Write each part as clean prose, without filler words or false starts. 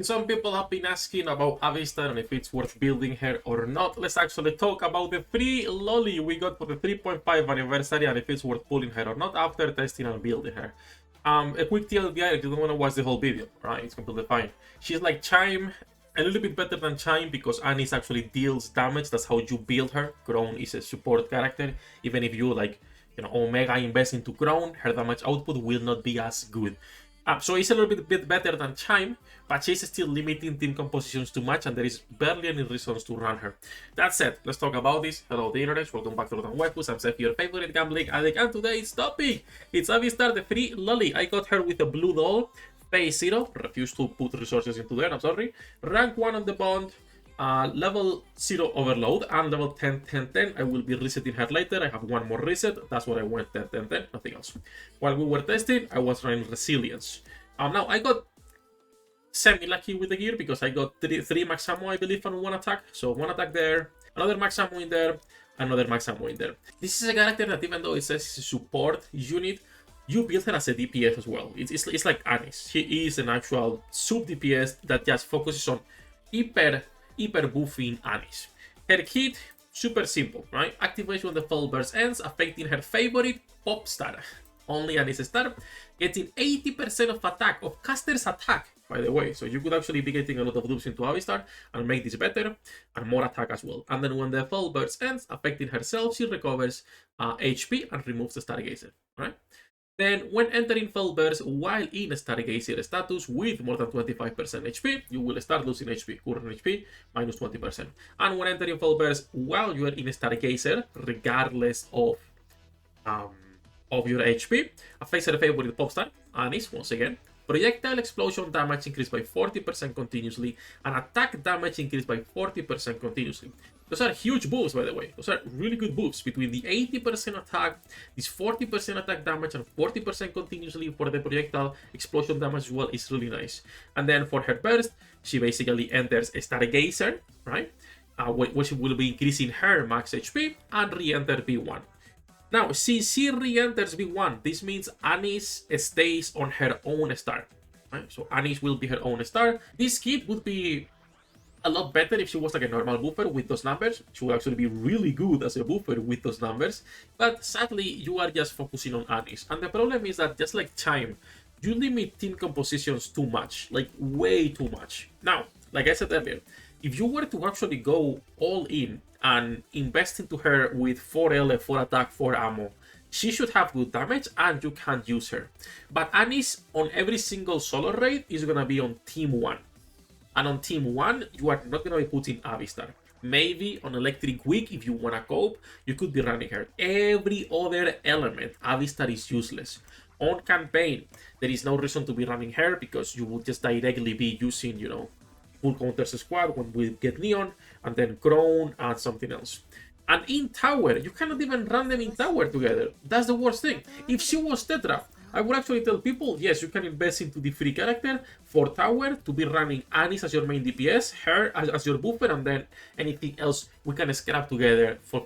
Some people have been asking about Avistar and if it's worth building her or not. Let's actually talk about the free lolly we got for the 3.5 anniversary and if it's worth pulling her or not after testing and building her. A quick TLDR if you don't want to watch the whole video, right? It's completely fine. She's like Chime, a little bit better than Chime because Anis actually deals damage. That's how you build her. Crown is a support character. Even if you Omega invest into Crown, her damage output will not be as good. So it's a little bit better than Chime, but she's still limiting team compositions too much, and there is barely any reasons to run her. That said, let's talk about this. Hello, the internet. Welcome back to Waifus. I'm Sefhi, your favorite gambling addict, and today's topic it's Avistar, the free lolly. I got her with a blue doll, phase 0. Refuse to put resources into there. I'm sorry. Rank 1 on the bond. Level 0 overload and level 10 10 10. I will be resetting her later. I have one more reset. That's what I went 10 10 10, nothing else. While we were testing, I was running resilience. Now I got semi-lucky with the gear because I got three max ammo, I believe, on one attack. So one attack there, another max ammo in there, another max ammo in there. This is a character that even though it says it's a support unit, you build her as a DPS as well. It's like Anis. She is an actual sub DPS that just focuses on hyper buffing Anis. Her kit, super simple, right? Activation when the full burst ends, affecting her favorite pop star, only Anis star, getting 80% of attack, of caster's attack, by the way. So you could actually be getting a lot of dupes into Avistar and make this better, and more attack as well. And then when the full burst ends, affecting herself, she recovers HP and removes the Stargazer, right? Then, when entering full burst while in Stargazer status with more than 25% HP, you will start losing HP, current HP, minus 20%. And when entering full burst while you are in Stargazer, regardless of your HP, affects your favorite pop star, Anis, once again. Projectile explosion damage increased by 40% continuously, and attack damage increased by 40% continuously. Those are huge buffs, by the way. Those are really good buffs between the 80% attack, this 40% attack damage, and 40% continuously for the projectile explosion damage as well is really nice. And then for her burst, she basically enters a Stargazer, right? Which will be increasing her max HP and re-enter B1. Now, since she re-enters B1, this means Anis stays on her own star. Right? So Anis will be her own star. This kit would be a lot better if she was like a normal buffer with those numbers. She would actually be really good as a buffer with those numbers. But sadly, you are just focusing on Anis. And the problem is that just like Chime, you limit team compositions too much. Like way too much. Now, like I said earlier, if you were to actually go all in and invest into her with 4 LF, 4 attack, 4 ammo, she should have good damage and you can use her. But Anis on every single solo raid is gonna be on team 1. And on team 1, you are not gonna be putting Avistar. Maybe on Electric Week, if you wanna cope, you could be running her. Every other element, Avistar is useless. On campaign, there is no reason to be running her because you would just directly be using, full counters squad when we get Neon, and then Crown and something else. And in tower, you cannot even run them in tower together. That's the worst thing. If she was Tetra, I would actually tell people, yes, you can invest into the free character for tower to be running Anis as your main DPS, her as your buffer, and then anything else we can scrap together for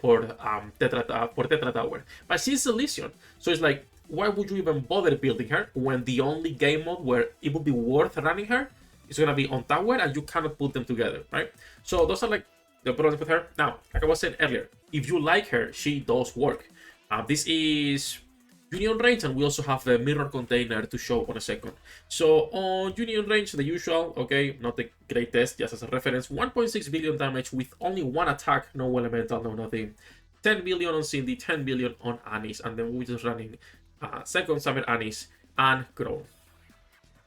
Tetra tower. But she's Elysian, so it's like, why would you even bother building her when the only game mode where it would be worth running her is going to be on tower and you cannot put them together, right? So those are like the problems with her. Now, like I was saying earlier, if you like her, she does work. This is Union range, and we also have the mirror container to show on a second. So on Union range, the usual, okay, not a great test, just as a reference, 1.6 billion damage with only one attack, no elemental, no nothing. 10 billion on Cindy, 10 billion on Anis, and then we're just running second summer Anis and Crown.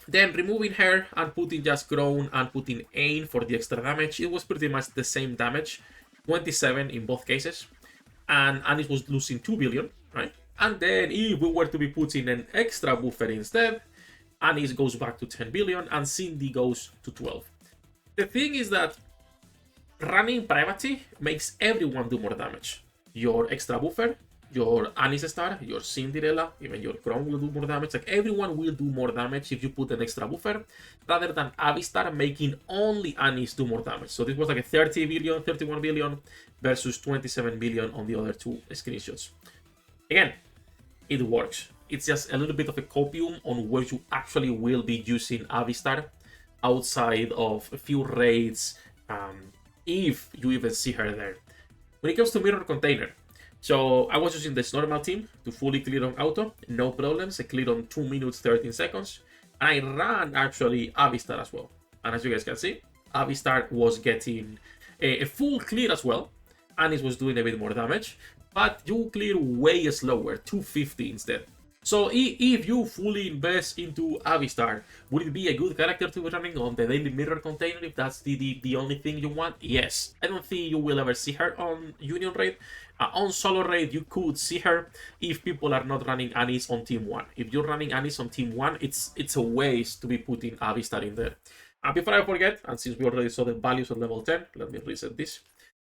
Then removing her and putting just Crown and putting Ain for the extra damage, it was pretty much the same damage, 27 in both cases. And Anis was losing 2 billion, right? And then if we were to be putting an extra buffer instead, Anis goes back to 10 billion and Cindy goes to 12. The thing is that running privacy makes everyone do more damage. Your extra buffer, your Anis star, your Cinderella, even your Crown will do more damage. Like everyone will do more damage if you put an extra buffer, rather than Avistar making only Anis do more damage. So this was like a 30 billion, 31 billion versus 27 billion on the other two screenshots. Again, it works. It's just a little bit of a copium on where you actually will be using Avistar. outside of a few raids, if you even see her there. When it comes to mirror container, so I was using this normal team to fully clear on auto, no problems. I cleared on 2 minutes 13 seconds. And I ran actually Avistar as well. And as you guys can see, Avistar was getting a full clear as well. Anis was doing a bit more damage, but you clear way slower, 250 instead. So if you fully invest into Avistar, would it be a good character to be running on the daily mirror container if that's the only thing you want? Yes. I don't think you will ever see her on Union Raid. On Solo Raid, you could see her if people are not running Anis on Team 1. If you're running Anis on Team 1, it's a waste to be putting Avistar in there. Before I forget, and since we already saw the values at level 10, let me reset this.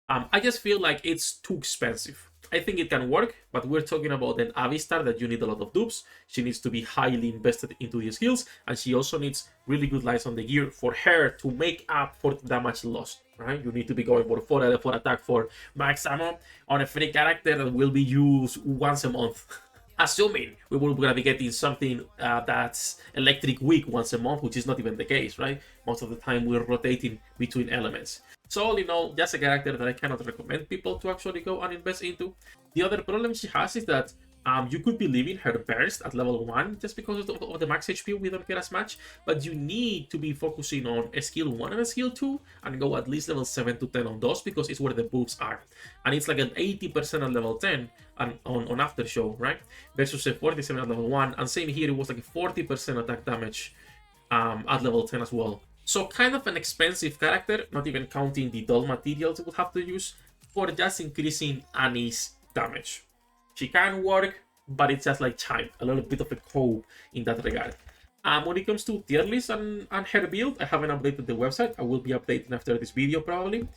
I just feel like it's too expensive. I think it can work, but we're talking about an Avistar that you need a lot of dupes. She needs to be highly invested into the skills, and she also needs really good lines on the gear for her to make up for the damage lost, right? You need to be going for 4 attack for max ammo on a free character that will be used once a month. Assuming we will gonna be getting something that's electric weak once a month, which is not even the case, right? Most of the time we're rotating between elements. So all in all, just a character that I cannot recommend people to actually go and invest into. The other problem she has is that you could be leaving her burst at level 1 just because of the max HP we don't get as much, but you need to be focusing on a skill 1 and a skill 2 and go at least level 7 to 10 on those because it's where the buffs are. And it's like an 80% at level 10 and on after show, right? Versus a 47 at level 1, and same here, it was like a 40% attack damage at level 10 as well. So kind of an expensive character, not even counting the dull materials you would have to use for just increasing Annie's damage. She can work, but it's just like Chime, a little bit of a cope in that regard. When it comes to tier list and her build, I haven't updated the website. I will be updating after this video probably.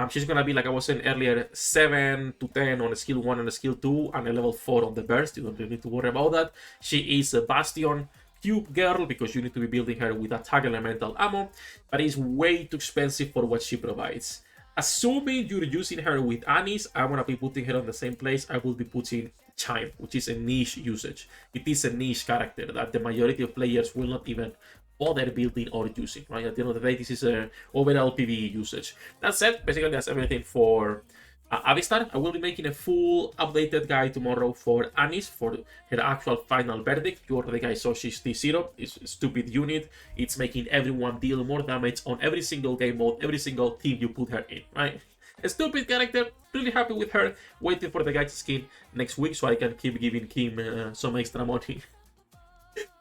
She's gonna be, like I was saying earlier, 7 to 10 on a skill 1 and a skill 2, and a level 4 on the burst. You don't really need to worry about that. She is a Bastion Cube girl because you need to be building her with attack elemental ammo, but it's way too expensive for what she provides. Assuming you're using her with Anis, I'm gonna be putting her on the same place. I will be putting Chime, which is a niche usage. It is a niche character that the majority of players will not even bother building or using, right? At the end of the day, this is a overall PvE usage. That said, basically that's everything for Avistar. I will be making a full updated guide tomorrow for Anis for her actual final verdict. You already guys saw she's T0. It's a stupid unit. It's making everyone deal more damage on every single game mode, every single team you put her in, right? A stupid character, really happy with her. Waiting for the guy's skin next week so I can keep giving Kim some extra money.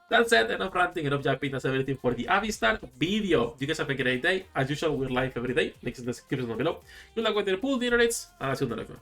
That's it, enough ranting, enough jumping. That's everything for the Avistar video. You guys have a great day. As usual, we're live every day. Links in the description below. Good luck with your pool dinner rates, and I'll see you in the next one.